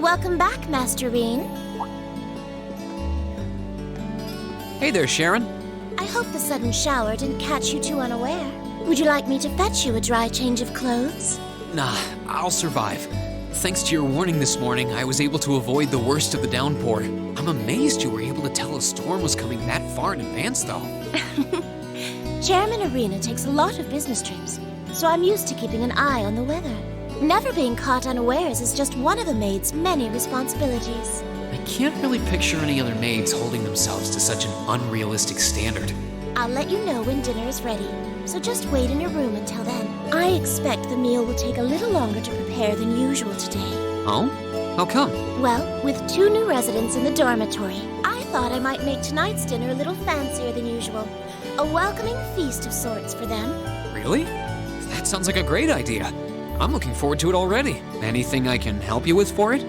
Welcome back, Master Reen. Hey there, Sharon. I hope the sudden shower didn't catch you too unaware. Would you like me to fetch you a dry change of clothes? Nah, I'll survive. Thanks to your warning this morning, I was able to avoid the worst of the downpour. I'm amazed you were able to tell a storm was coming that far in advance, though. Chairman Arena takes a lot of business trips, so I'm used to keeping an eye on the weather. Never being caught unawares is just one of the maid's many responsibilities. I can't really picture any other maids holding themselves to such an unrealistic standard. I'll let you know when dinner is ready, so just wait in your room until then. I expect the meal will take a little longer to prepare than usual today. Oh? How come? Well, with 2 new residents in the dormitory, I thought I might make tonight's dinner a little fancier than usual. A welcoming feast of sorts for them. Really? That sounds like a great idea. I'm looking forward to it already. Anything I can help you with for it?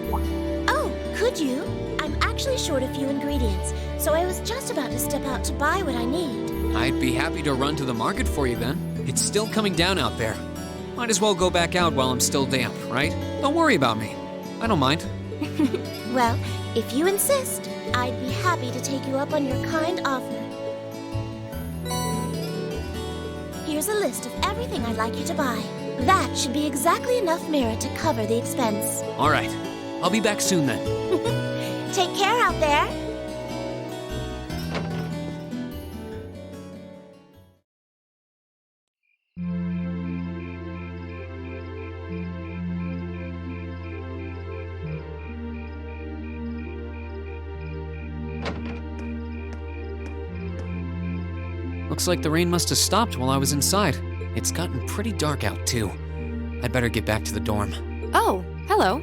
Oh, could you? I'm actually short a few ingredients, so I was just about to step out to buy what I need. I'd be happy to run to the market for you then. It's still coming down out there. Might as well go back out while I'm still damp, right? Don't worry about me. I don't mind. Well, if you insist, I'd be happy to take you up on your kind offer. Here's a list of everything I'd like you to buy. That should be exactly enough mirror to cover the expense. All right. I'll be back soon then. Take care out there. Looks like the rain must have stopped while I was inside. It's gotten pretty dark out, too. I'd better get back to the dorm. Oh, hello.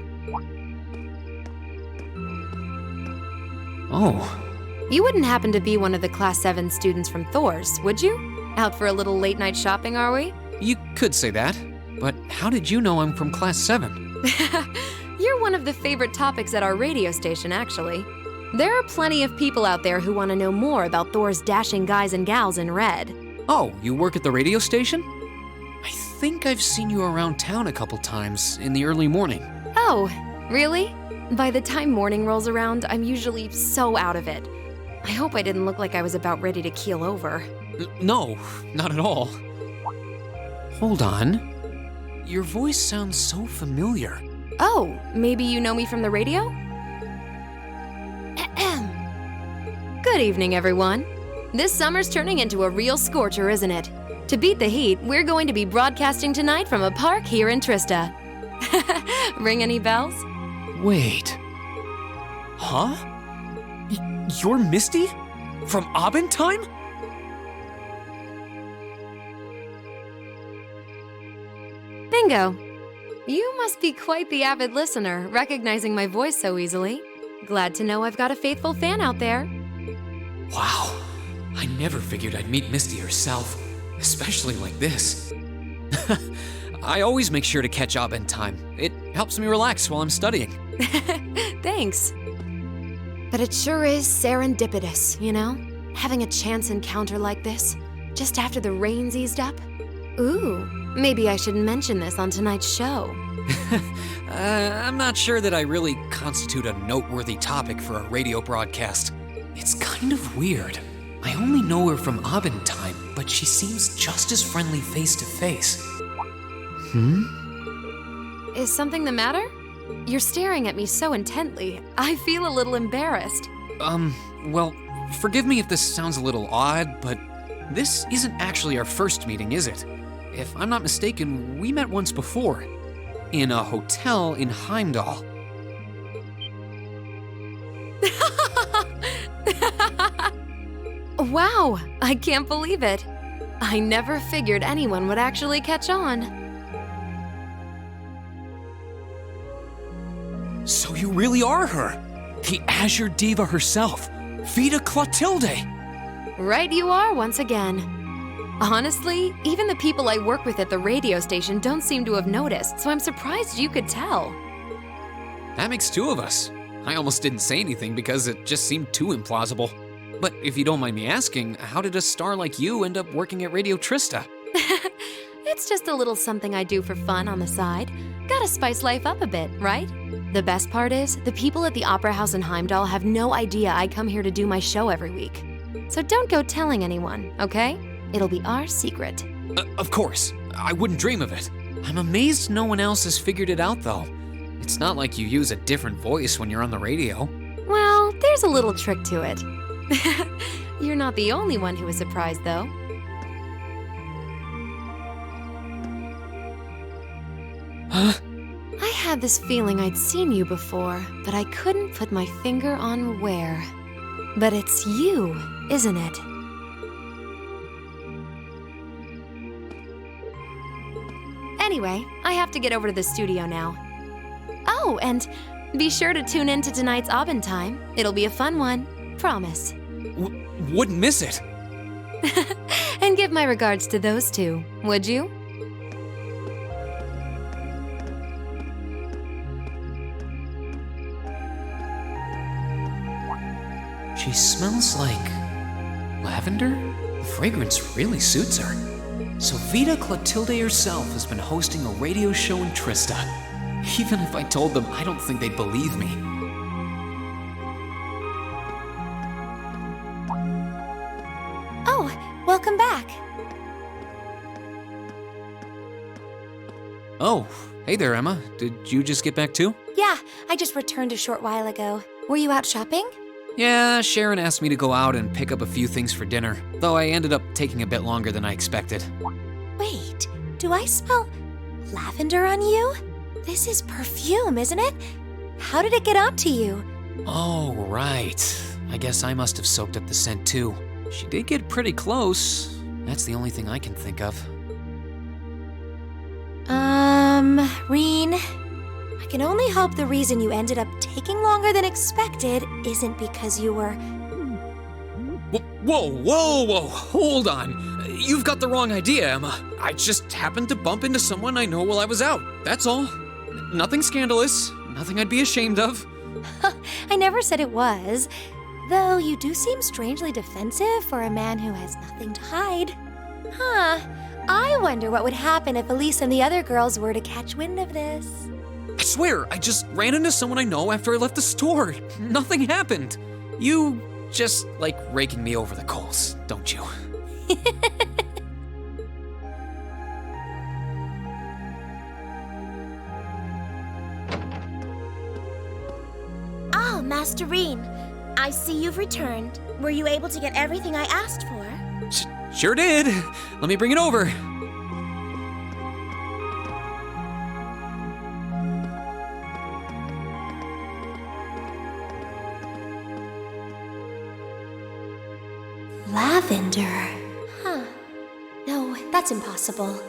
Oh. You wouldn't happen to be one of the Class 7 students from Thor's, would you? Out for a little late-night shopping, are we? You could say that. But how did you know I'm from Class 7? You're one of the favorite topics at our radio station, actually. There are plenty of people out there who want to know more about Thor's dashing guys and gals in red. Oh, you work at the radio station? I think I've seen you around town a couple times in the early morning. Oh, really? By the time morning rolls around, I'm usually so out of it. I hope I didn't look like I was about ready to keel over. No, not at all. Hold on. Your voice sounds so familiar. Oh, maybe you know me from the radio? Good evening, everyone. This summer's turning into a real scorcher, isn't it? To beat the heat, we're going to be broadcasting tonight from a park here in Trista. Ring any bells? Wait. Huh? You're Misty? From Abendheim? Bingo. You must be quite the avid listener, recognizing my voice so easily. Glad to know I've got a faithful fan out there. Wow. I never figured I'd meet Misty herself, especially like this. I always make sure to catch Abendheim. It helps me relax while I'm studying. Thanks. But it sure is serendipitous, you know? Having a chance encounter like this, just after the rain's eased up. Ooh, maybe I should mention this on tonight's show. I'm not sure that I really constitute a noteworthy topic for a radio broadcast. It's kind of weird. I only know her from Abendheim, but she seems just as friendly face to face. Is something the matter? You're staring at me so intently, I feel a little embarrassed. Well, forgive me if this sounds a little odd, but this isn't actually our first meeting, is it? If I'm not mistaken, we met once before, in a hotel in Heimdall. Wow, I can't believe it. I never figured anyone would actually catch on. So you really are her, the Azure Diva herself, Vita Clotilde. right you are once again. Honestly, even the people I work with at the radio station don't seem to have noticed, so I'm surprised you could tell. That makes two of us. I almost didn't say anything because it just seemed too implausible. But if you don't mind me asking, how did a star like you end up working at Radio Trista? It's just a little something I do for fun on the side. Gotta spice life up a bit, right? The best part is, the people at the Opera House in Heimdall have no idea I come here to do my show every week. So don't go telling anyone, okay? It'll be our secret. Of course. I wouldn't dream of it. I'm amazed no one else has figured it out, though. It's not like you use a different voice when you're on the radio. Well, there's a little trick to it. You're not the only one who is surprised, though. Huh? I had this feeling I'd seen you before, but I couldn't put my finger on where. But it's you, isn't it? Anyway, I have to get over to the studio now. Oh, and be sure to tune in to tonight's Abend Time. It'll be a fun one, promise. Wouldn't miss it. And give my regards to those two, would you? She smells like lavender? The fragrance really suits her. So Vita Clotilde herself has been hosting a radio show in Trista. Even if I told them, I don't think they'd believe me. Oh, welcome back. Oh, hey there, Emma. Did you just get back too? Yeah, I just returned a short while ago. Were you out shopping? Yeah, Sharon asked me to go out and pick up a few things for dinner, though I ended up taking a bit longer than I expected. Wait, do I smell lavender on you? This is perfume, isn't it? How did it get onto you? Oh, right. I guess I must have soaked up the scent too. She did get pretty close. That's the only thing I can think of. Reen, I can only hope the reason you ended up taking longer than expected isn't because you were... Whoa, hold on. You've got the wrong idea, Emma. I just happened to bump into someone I know while I was out, that's all. Nothing scandalous, nothing I'd be ashamed of. I never said it was. Though you do seem strangely defensive for a man who has nothing to hide. Huh. I wonder what would happen if Elise and the other girls were to catch wind of this. I swear, I just ran into someone I know after I left the store. Nothing happened. You just like raking me over the coals, don't you? Oh, Master Reen, I see you've returned. Were you able to get everything I asked for? Sure did. Let me bring it over. Lavender. Huh. No, that's impossible.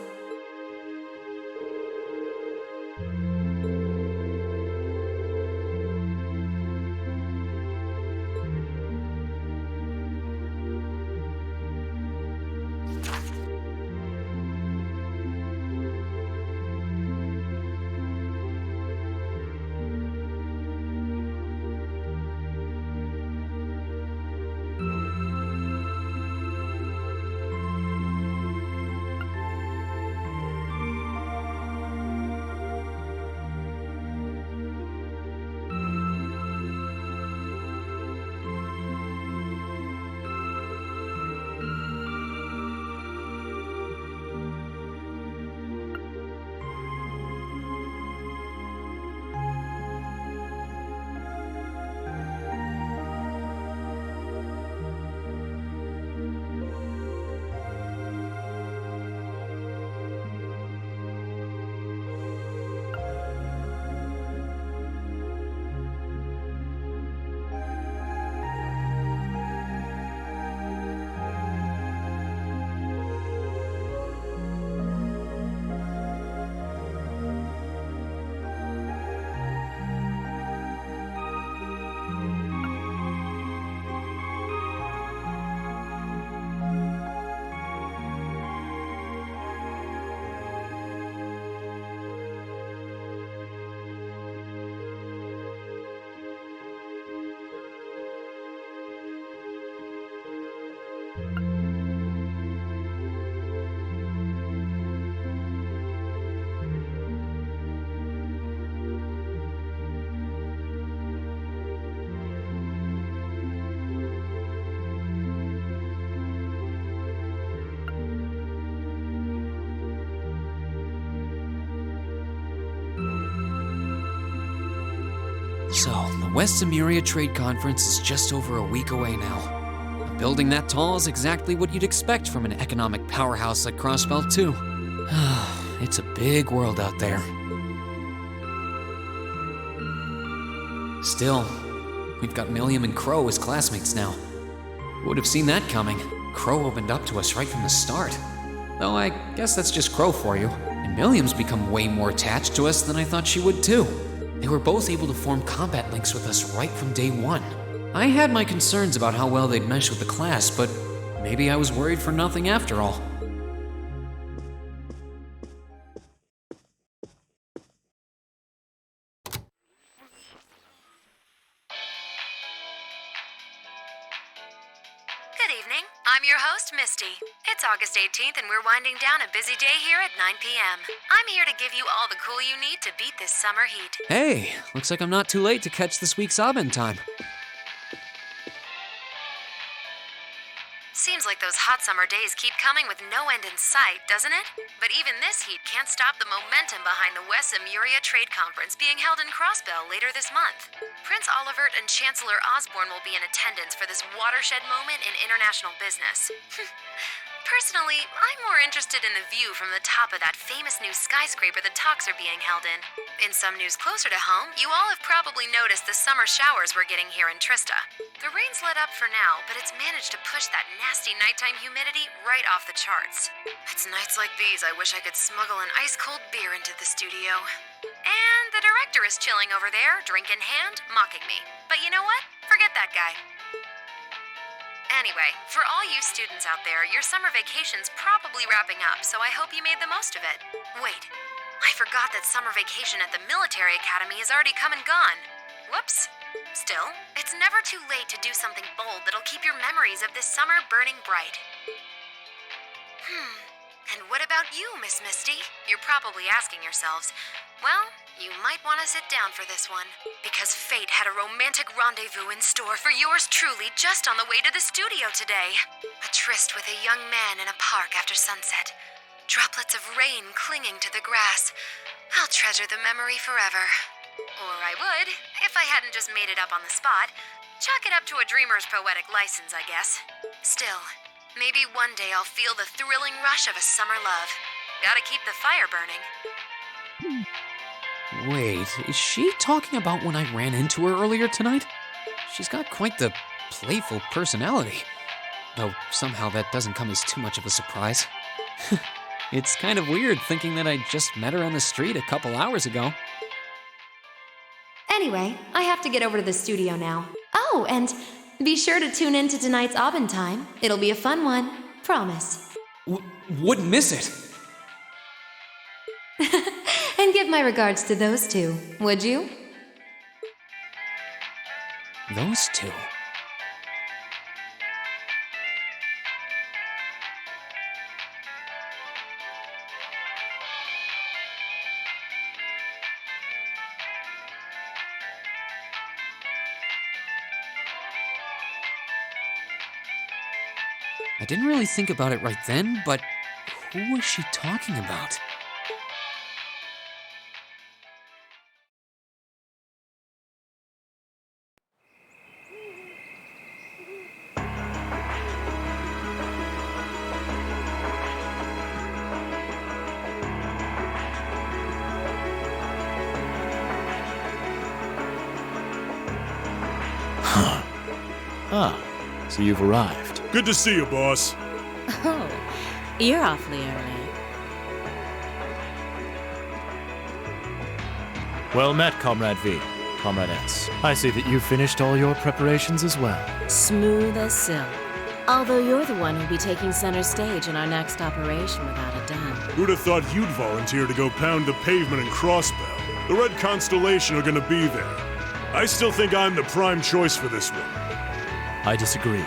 West Emuria Trade Conference is just over a week away now. A building that tall is exactly what you'd expect from an economic powerhouse like Crossbell 2. It's a big world out there. Still, we've got Milliam and Crow as classmates now. Who would have seen that coming? Crow opened up to us right from the start. Though I guess that's just Crow for you. And Milliam's become way more attached to us than I thought she would too. They were both able to form combat links with us right from day one. I had my concerns about how well they'd mesh with the class, but maybe I was worried for nothing after all. Good evening. I'm your host, Misty. It's August 18th and we're winding down a busy day here at 9 p.m. I'm here to give you all the cool you need to beat this summer heat. Hey, looks like I'm not too late to catch this week's Abend time. Seems like those hot summer days keep coming with no end in sight, doesn't it? But even this heat can't stop the momentum behind the West Emuria Trade Conference being held in Crossbell later this month. Prince Olivert and Chancellor Osborne will be in attendance for this watershed moment in international business. Personally, I'm more interested in the view from the top of that famous new skyscraper the talks are being held in. In some news closer to home, you all have probably noticed the summer showers we're getting here in Trista. The rain's let up for now, but it's managed to push that nasty nighttime humidity right off the charts. It's nights like these I wish I could smuggle an ice-cold beer into the studio. And the director is chilling over there, drink in hand, mocking me. But you know what? Forget that guy. Anyway, for all you students out there, your summer vacation's probably wrapping up, so I hope you made the most of it. Wait, I forgot that summer vacation at the military academy has already come and gone. Whoops. Still, it's never too late to do something bold that'll keep your memories of this summer burning bright. And what about you, Miss Misty? You're probably asking yourselves. Well, you might want to sit down for this one, because fate had a romantic rendezvous in store for yours truly just on the way to the studio today. A tryst with a young man in a park after sunset. Droplets of rain clinging to the grass. I'll treasure the memory forever. Or I would, if I hadn't just made it up on the spot. Chalk it up to a dreamer's poetic license, I guess. Still, maybe one day I'll feel the thrilling rush of a summer love. Gotta keep the fire burning. Wait, is she talking about when I ran into her earlier tonight? She's got quite the playful personality. Though somehow that doesn't come as too much of a surprise. It's kind of weird thinking that I just met her on the street a couple hours ago. Anyway, I have to get over to the studio now. Oh, and be sure to tune in to tonight's Abend time. It'll be a fun one. Promise. Wouldn't miss it. And give my regards to those two, would you? Those two? I didn't really think about it right then, but who was she talking about? So you've arrived. Good to see you, boss. Oh, you're awfully early. Well met, Comrade V. Comrade S. I see that you've finished all your preparations as well. Smooth as silk. Although you're the one who'll be taking center stage in our next operation without a doubt. Who'd have thought you'd volunteer to go pound the pavement in Crossbell? The Red Constellation are gonna be there. I still think I'm the prime choice for this one. I disagree.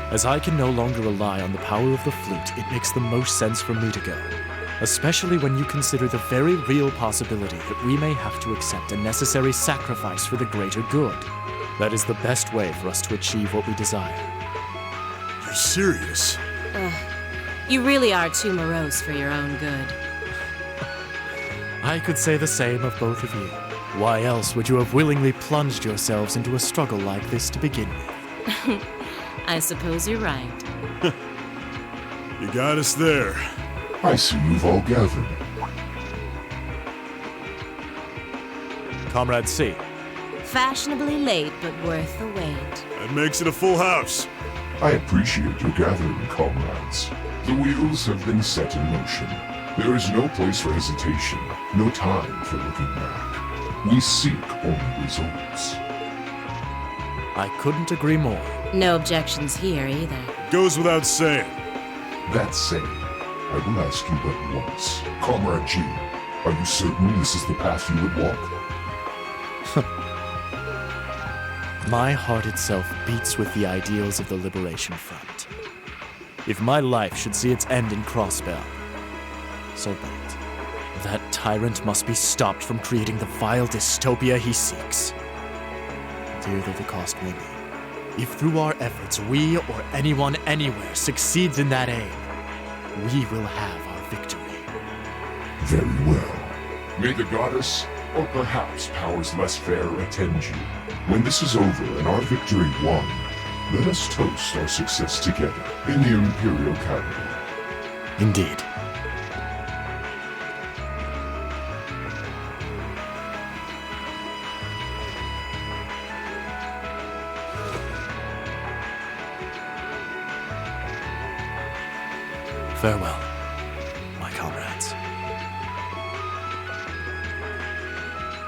As I can no longer rely on the power of the fleet, it makes the most sense for me to go. Especially when you consider the very real possibility that we may have to accept a necessary sacrifice for the greater good. That is the best way for us to achieve what we desire. You're serious? You really are too morose for your own good. I could say the same of both of you. Why else would you have willingly plunged yourselves into a struggle like this to begin with? I suppose you're right. You got us there. I see you've all gathered. Comrade C, Fashionably late, but worth the wait. That makes it a full house. I appreciate your gathering, comrades. The wheels have been set in motion. There is no place for hesitation, no time for looking back. We seek only results. I couldn't agree more. No objections here either. Goes without saying. That said, I will ask you but once. Comrade G, are you certain this is the path you would walk? My heart itself beats with the ideals of the Liberation Front. If my life should see its end in Crossbell, so be it. That tyrant must be stopped from creating the vile dystopia he seeks. Dear though the cost may be, if through our efforts we or anyone anywhere succeeds in that aim, we will have our victory. Very well. May the goddess, or perhaps powers less fair, attend you. When this is over and our victory won, let us toast our success together in the Imperial capital. Indeed. Farewell, my comrades.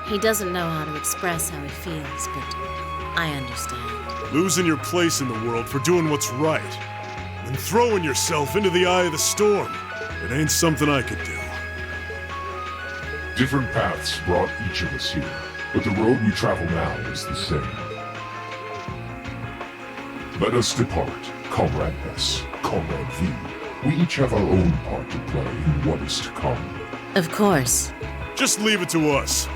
He doesn't know how to express how he feels, but I understand. Losing your place in the world for doing what's right. And throwing yourself into the eye of the storm. It ain't something I could do. Different paths brought each of us here, but the road we travel now is the same. Let us depart, Comrade S, Comrade V. We each have our own part to play in what is to come. Of course. Just leave it to us.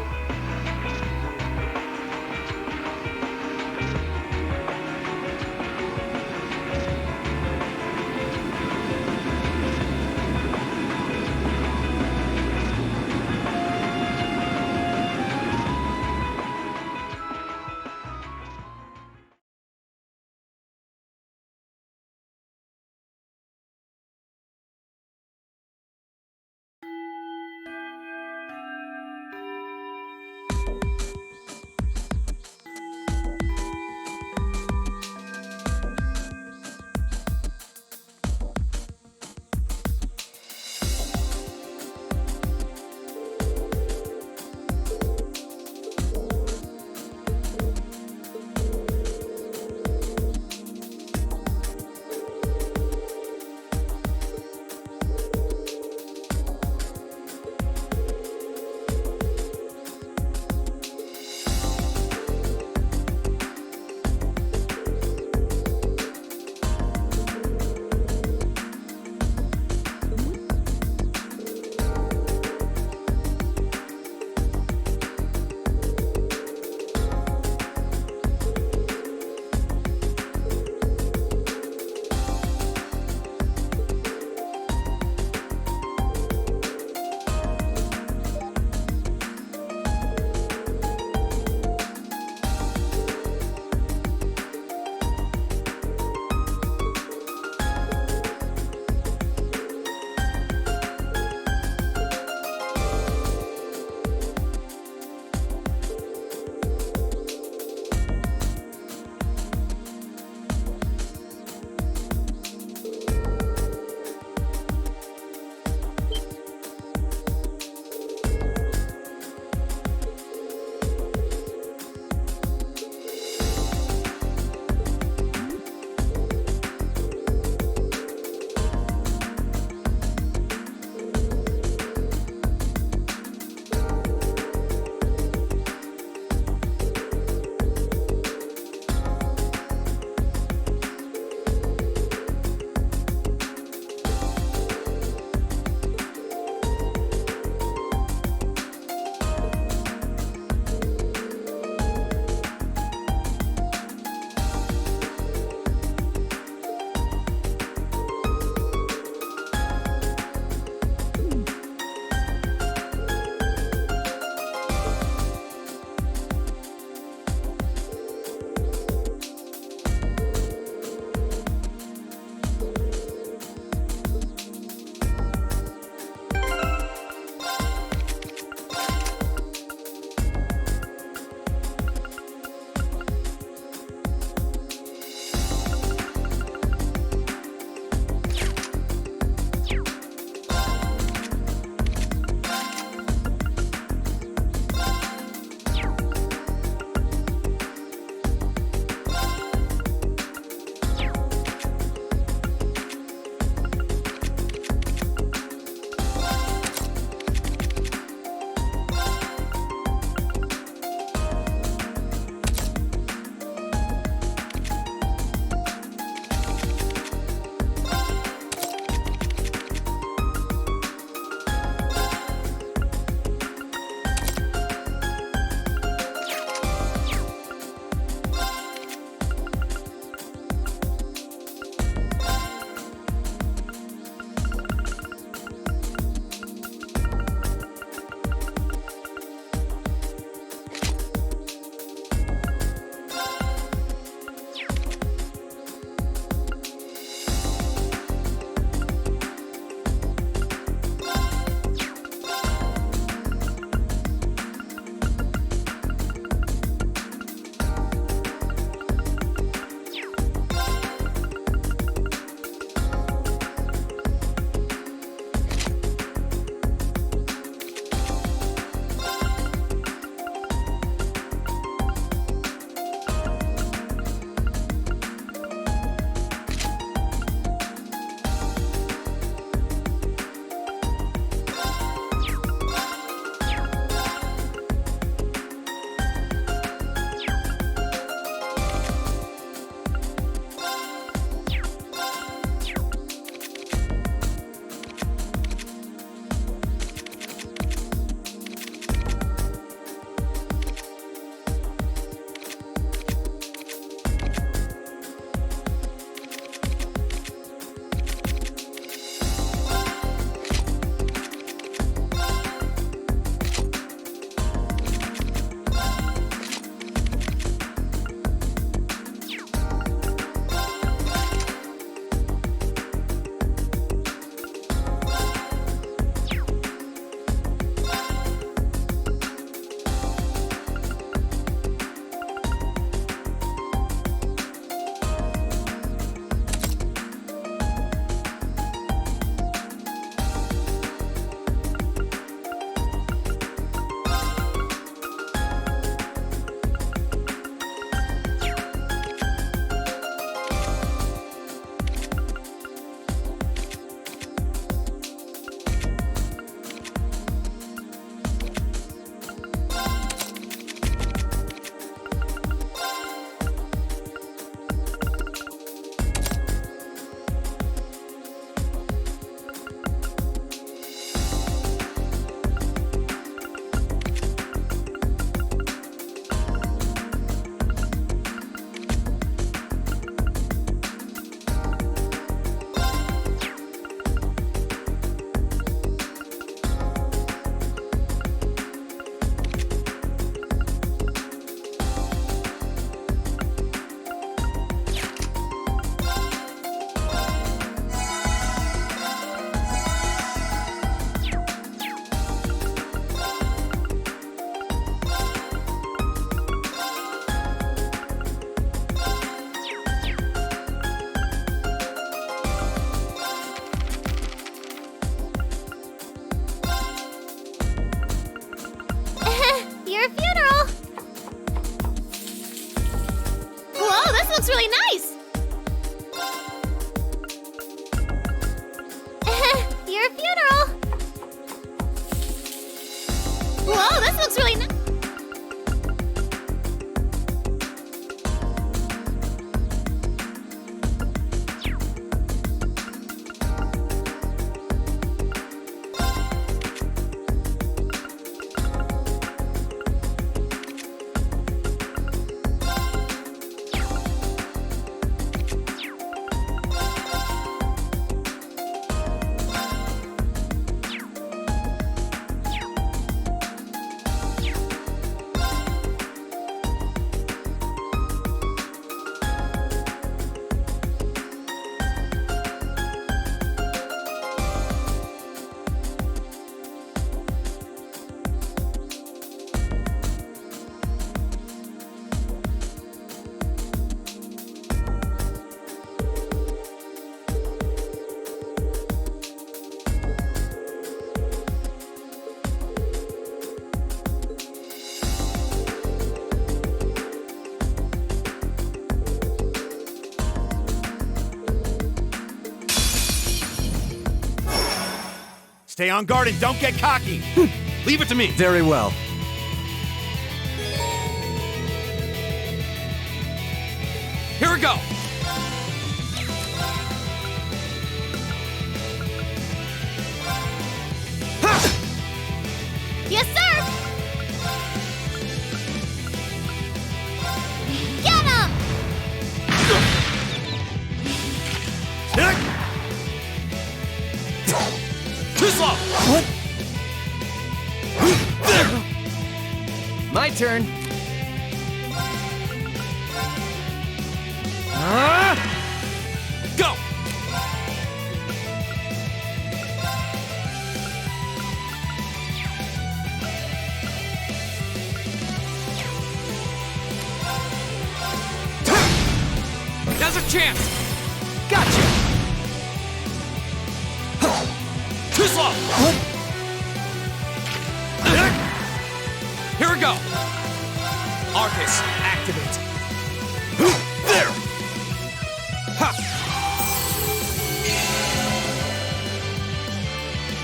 Stay on guard and don't get cocky. Leave it to me. Very well. Here we go! Yes, sir! Get him! Too slow! What? My turn. Go! Now's our chance! Gotcha. Too slow! What? Here we go! Arcus, activate! There. Ha!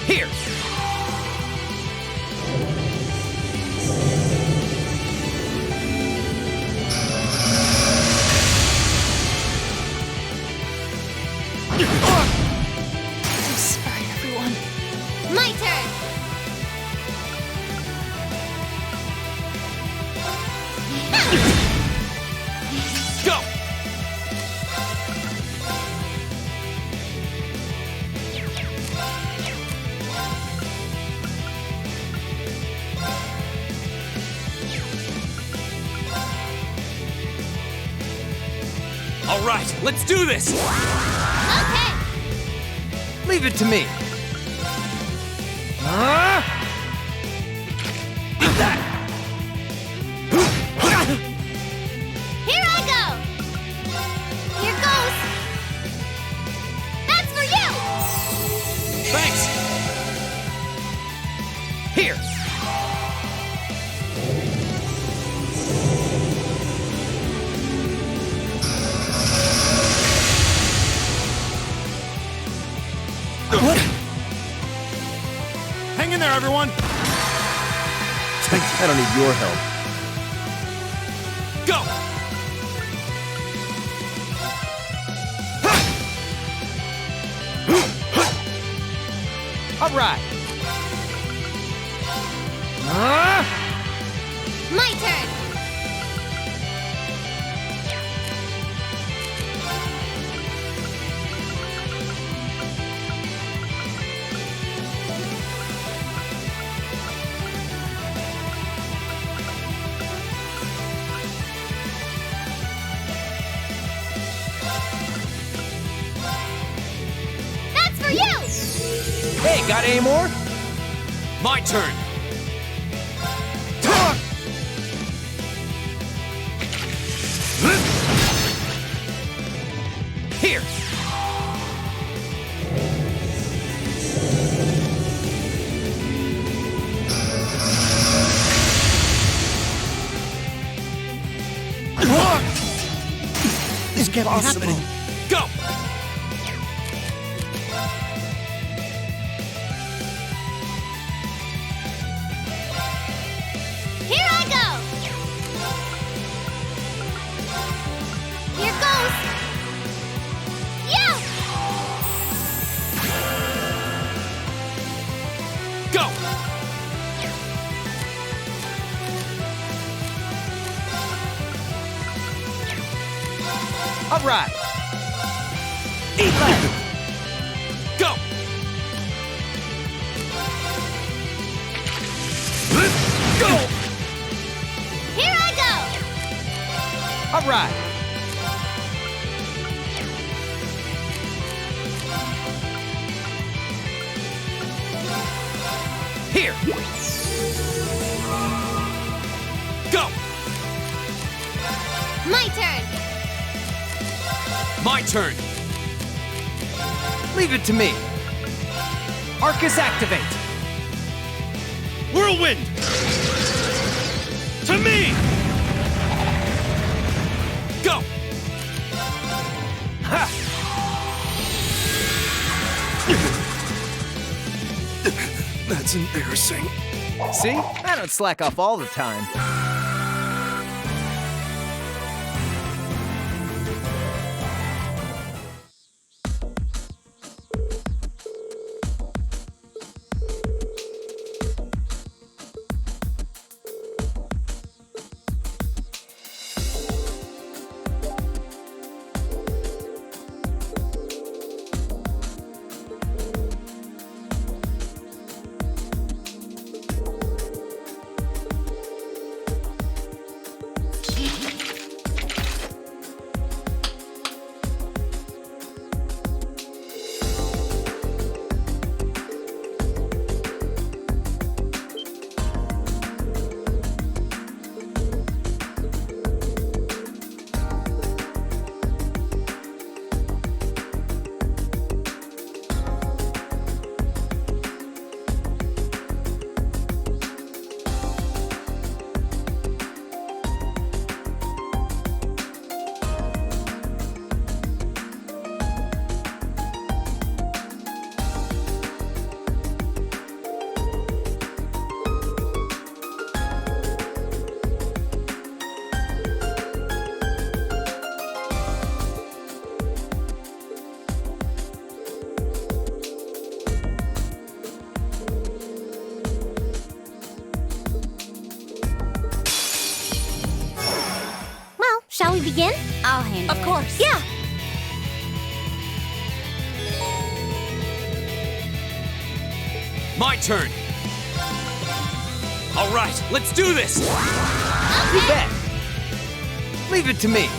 Here! I'm sorry, everyone. My turn! Go! All right, let's do this! Okay! Leave it to me. Eat that. Here I go! Here goes! That's for you! Thanks! Here! What? Hang in there, everyone. I don't need your help. Go! All right. My turn! That's for you! Hey, got any more? My turn! Here! This can't be happening. Go! Here I go! Here goes! Yeah! Go! All right. Eat that. Go! Go. Here I go! All right. Here! Go! My turn! My turn! Leave it to me. Arcus activate. Whirlwind. To me. Go! Ha. That's embarrassing. See? I don't slack off all the time. Shall we begin? I'll handle it. Of course. Yeah. My turn. All right, let's do this. You bet. Leave it to me.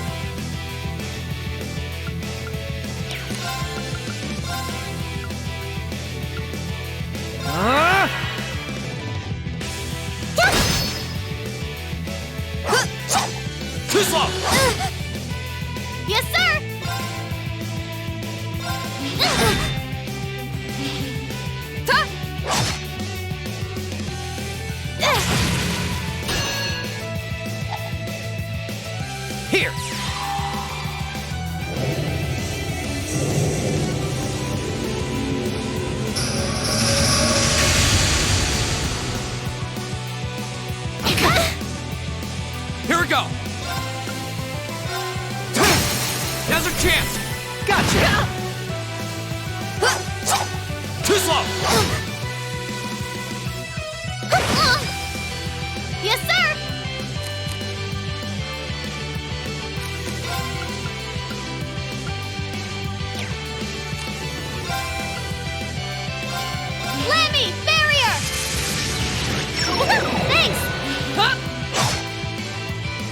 Too slow. Yes, sir. Here. Here we go. Now's our chance. Gotcha. Too slow. Yes, sir. Lammy, barrier. Thanks. Huh?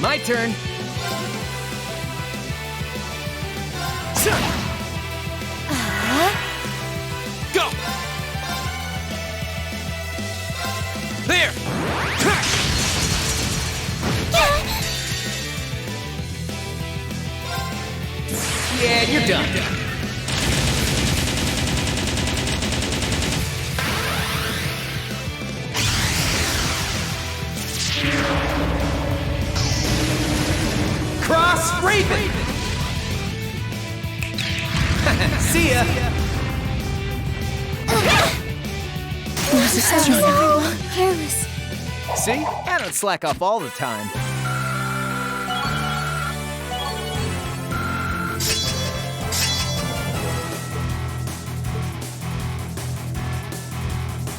My turn. Go! There! Yeah, you're done. Cross Raven! See ya! So careless. See? I don't slack off all the time.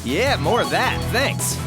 Yeah, more of that, thanks.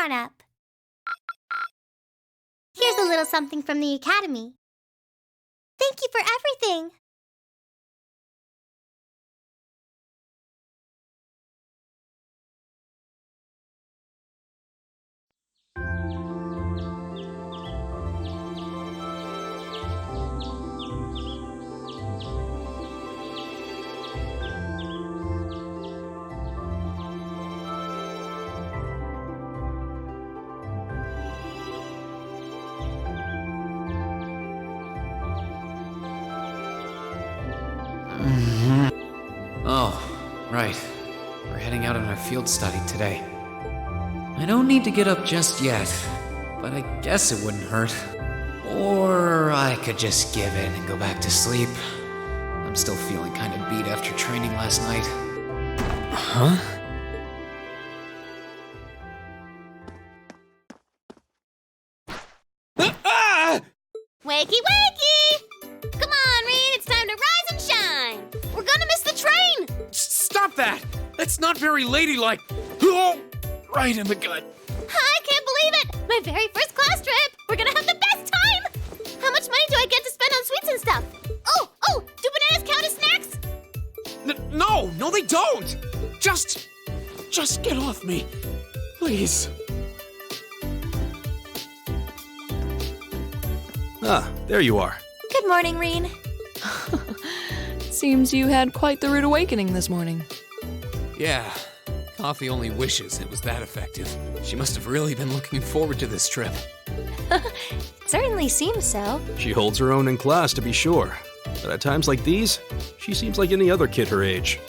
on up. Here's a little something from the Academy. Thank you for everything. Oh, right. We're heading out on our field study today. I don't need to get up just yet, but I guess it wouldn't hurt. Or I could just give in and go back to sleep. I'm still feeling kind of beat after training last night. Huh? Wakey, wakey! Come on, Reed, it's time to rise and shine! We're gonna miss the train! Stop that! That's not very ladylike. Oh, right in the gut. I can't believe it! My very first class trip! We're gonna have the best time! How much money do I get to spend on sweets and stuff? Oh, do bananas count as snacks? No, they don't! Just get off me. Please. Ah, there you are. Good morning, Reen. Seems you had quite the rude awakening this morning. Yeah, Coffee only wishes it was that effective. She must have really been looking forward to this trip. Certainly seems so. She holds her own in class, to be sure. But at times like these, she seems like any other kid her age.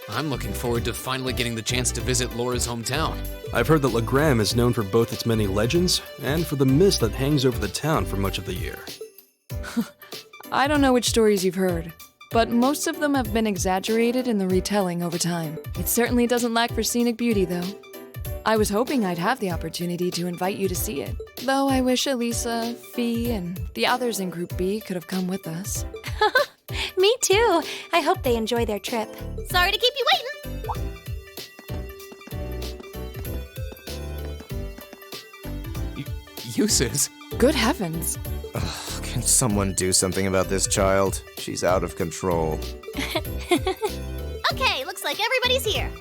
I'm looking forward to finally getting the chance to visit Laura's hometown. I've heard that Legram is known for both its many legends and for the mist that hangs over the town for much of the year. I don't know which stories you've heard, but most of them have been exaggerated in the retelling over time. It certainly doesn't lack for scenic beauty, though. I was hoping I'd have the opportunity to invite you to see it, though I wish Elisa, Fee, and the others in Group B could have come with us. Me too. I hope they enjoy their trip. Sorry to keep you waiting. Uses? Good heavens. Ugh, can someone do something about this child? She's out of control. Okay, looks like everybody's here.